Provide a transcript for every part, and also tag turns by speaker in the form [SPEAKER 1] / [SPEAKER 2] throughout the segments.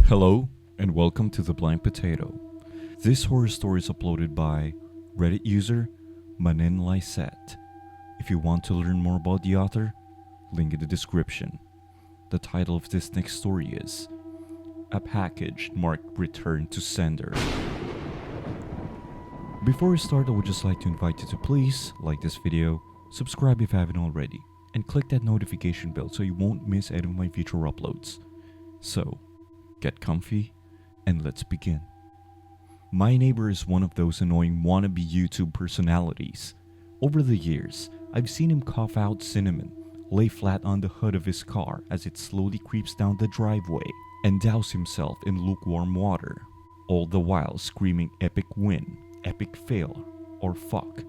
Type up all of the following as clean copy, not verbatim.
[SPEAKER 1] Hello, and welcome to The Blind Potato. This horror story is uploaded by Reddit user Manin Lysette. If you want to learn more about the author, link in the description. The title of this next story is A Package Marked Return to Sender. Before we start, I would just like to invite you to please like this video, subscribe if you haven't already, and click that notification bell so you won't miss any of my future uploads. So, get comfy, and let's begin. My neighbor is one of those annoying wannabe YouTube personalities. Over the years, I've seen him cough out cinnamon, lay flat on the hood of his car as it slowly creeps down the driveway, and douse himself in lukewarm water, all the while screaming epic win, epic fail, or fuck.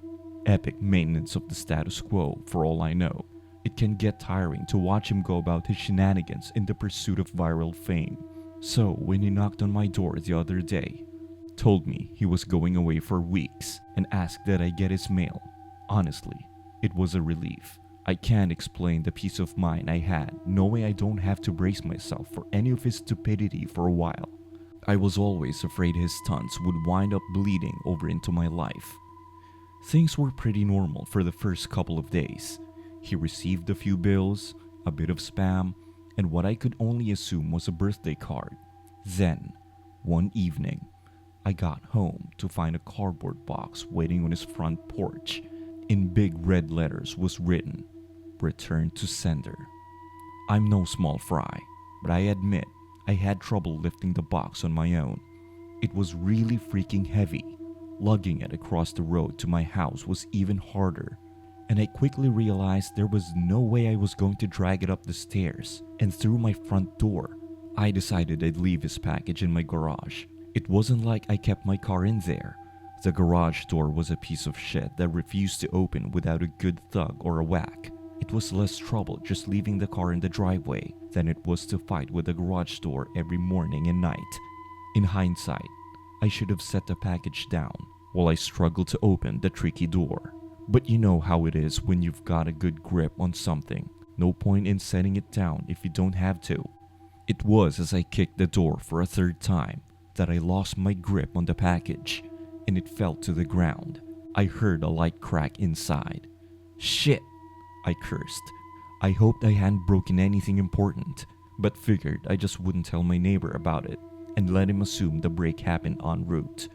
[SPEAKER 1] Epic maintenance of the status quo, for all I know. It can get tiring to watch him go about his shenanigans in the pursuit of viral fame. So, when he knocked on my door the other day, told me he was going away for weeks, and asked that I get his mail, honestly, it was a relief. I can't explain the peace of mind I had knowing I don't have to brace myself for any of his stupidity for a while. I was always afraid his stunts would wind up bleeding over into my life. Things were pretty normal for the first couple of days. He received a few bills, a bit of spam, and what I could only assume was a birthday card. Then, one evening, I got home to find a cardboard box waiting on his front porch. In big red letters was written, "Return to sender." I'm no small fry, but I admit I had trouble lifting the box on my own. It was really freaking heavy. Lugging it across the road to my house was even harder. And I quickly realized there was no way I was going to drag it up the stairs and through my front door. I decided I'd leave his package in my garage. It wasn't like I kept my car in there. The garage door was a piece of shit that refused to open without a good thug or a whack. It was less trouble just leaving the car in the driveway than it was to fight with the garage door every morning and night. In hindsight, I should have set the package down while I struggled to open the tricky door. But you know how it is when you've got a good grip on something. No point in setting it down if you don't have to. It was as I kicked the door for a third time that I lost my grip on the package, and it fell to the ground. I heard a light crack inside. Shit, I cursed. I hoped I hadn't broken anything important, but figured I just wouldn't tell my neighbor about it and let him assume the break happened en route.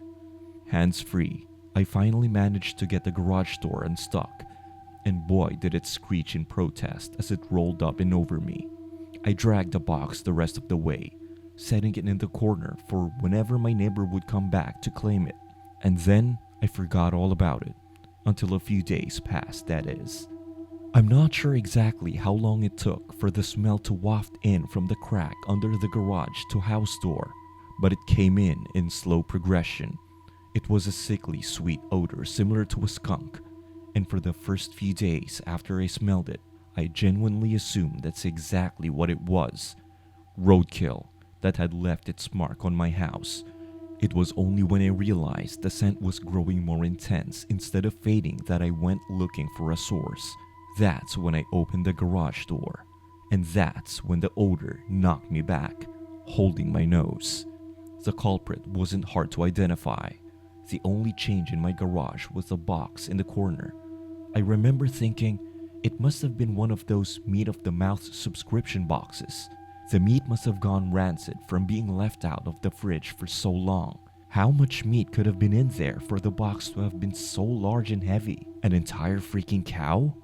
[SPEAKER 1] Hands free, I finally managed to get the garage door unstuck, and boy did it screech in protest as it rolled up and over me. I dragged the box the rest of the way, setting it in the corner for whenever my neighbor would come back to claim it. And then I forgot all about it, until a few days passed, that is. I'm not sure exactly how long it took for the smell to waft in from the crack under the garage to house door, but it came in slow progression. It was a sickly sweet odor similar to a skunk, and for the first few days after I smelled it, I genuinely assumed that's exactly what it was. Roadkill that had left its mark on my house. It was only when I realized the scent was growing more intense instead of fading that I went looking for a source. That's when I opened the garage door, and that's when the odor knocked me back, holding my nose. The culprit wasn't hard to identify. The only change in my garage was the box in the corner. I remember thinking it must have been one of those meat-of-the-mouth subscription boxes. The meat must have gone rancid from being left out of the fridge for so long. How much meat could have been in there for the box to have been so large and heavy? An entire freaking cow?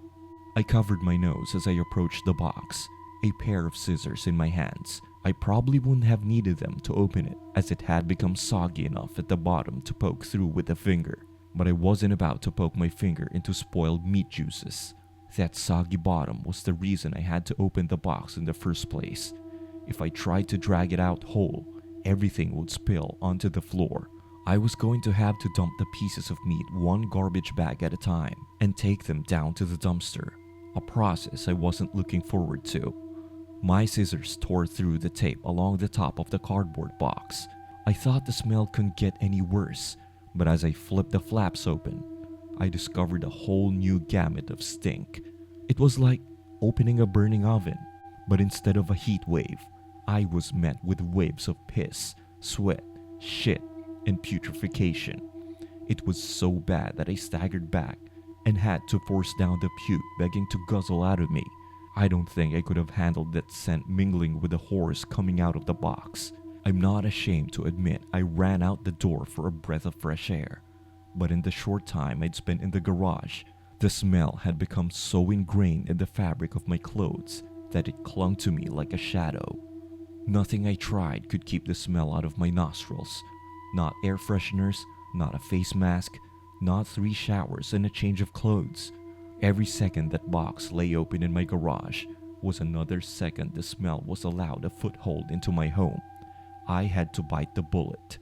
[SPEAKER 1] I covered my nose as I approached the box, a pair of scissors in my hands. I probably wouldn't have needed them to open it, as it had become soggy enough at the bottom to poke through with a finger. But I wasn't about to poke my finger into spoiled meat juices. That soggy bottom was the reason I had to open the box in the first place. If I tried to drag it out whole, everything would spill onto the floor. I was going to have to dump the pieces of meat one garbage bag at a time and take them down to the dumpster, a process I wasn't looking forward to. My scissors tore through the tape along the top of the cardboard box. I thought the smell couldn't get any worse, but as I flipped the flaps open, I discovered a whole new gamut of stink. It was like opening a burning oven, but instead of a heat wave, I was met with waves of piss, sweat, shit, and putrefaction. It was so bad that I staggered back and had to force down the puke begging to guzzle out of me. I don't think I could have handled that scent mingling with the horrors coming out of the box. I'm not ashamed to admit I ran out the door for a breath of fresh air. But in the short time I'd spent in the garage, the smell had become so ingrained in the fabric of my clothes that it clung to me like a shadow. Nothing I tried could keep the smell out of my nostrils. Not air fresheners, not a face mask, not 3 showers and a change of clothes. Every second that box lay open in my garage was another second the smell was allowed a foothold into my home. I had to bite the bullet.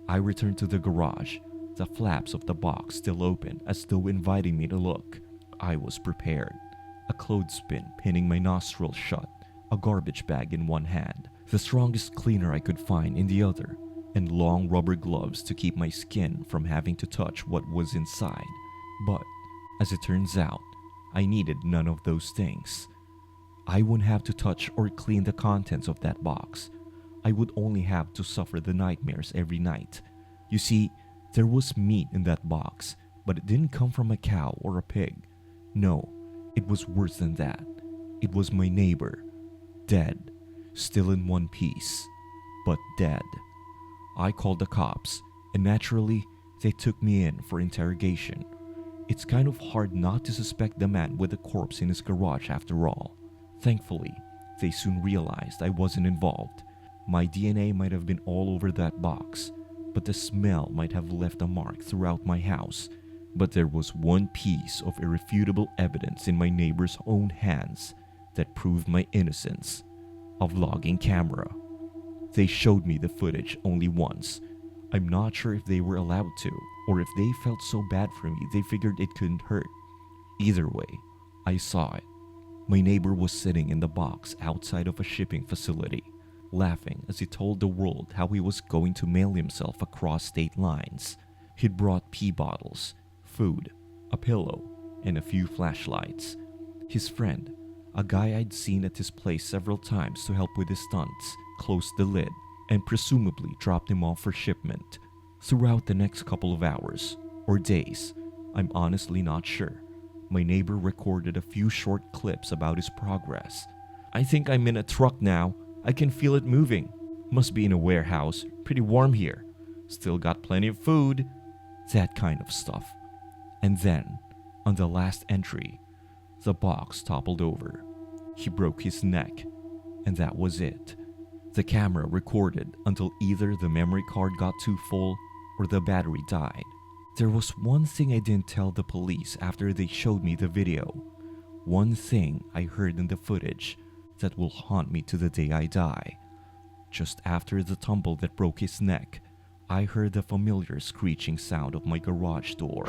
[SPEAKER 1] I returned to the garage, the flaps of the box still open as though inviting me to look. I was prepared. A clothespin pinning my nostrils shut, a garbage bag in one hand, the strongest cleaner I could find in the other, and long rubber gloves to keep my skin from having to touch what was inside. But, as it turns out, I needed none of those things. I wouldn't have to touch or clean the contents of that box. I would only have to suffer the nightmares every night. You see, there was meat in that box, but it didn't come from a cow or a pig. No, it was worse than that. It was my neighbor, dead, still in one piece, but dead. I called the cops, and naturally, they took me in for interrogation. It's kind of hard not to suspect the man with the corpse in his garage after all. Thankfully, they soon realized I wasn't involved. My DNA might have been all over that box, but the smell might have left a mark throughout my house. But there was one piece of irrefutable evidence in my neighbor's own hands that proved my innocence: a vlogging camera. They showed me the footage only once. I'm not sure if they were allowed to, or if they felt so bad for me they figured it couldn't hurt. Either way, I saw it. My neighbor was sitting in the box outside of a shipping facility, laughing as he told the world how he was going to mail himself across state lines. He'd brought pee bottles, food, a pillow, and a few flashlights. His friend, a guy I'd seen at his place several times to help with his stunts, closed the lid and presumably dropped him off for shipment. Throughout the next couple of hours, or days, I'm honestly not sure, my neighbor recorded a few short clips about his progress. "I think I'm in a truck now. I can feel it moving. Must be in a warehouse. Pretty warm here. Still got plenty of food." That kind of stuff. And then, on the last entry, the box toppled over. He broke his neck, and that was it. The camera recorded until either the memory card got too full or the battery died. There was one thing I didn't tell the police after they showed me the video. One thing I heard in the footage that will haunt me to the day I die. Just after the tumble that broke his neck, I heard the familiar screeching sound of my garage door.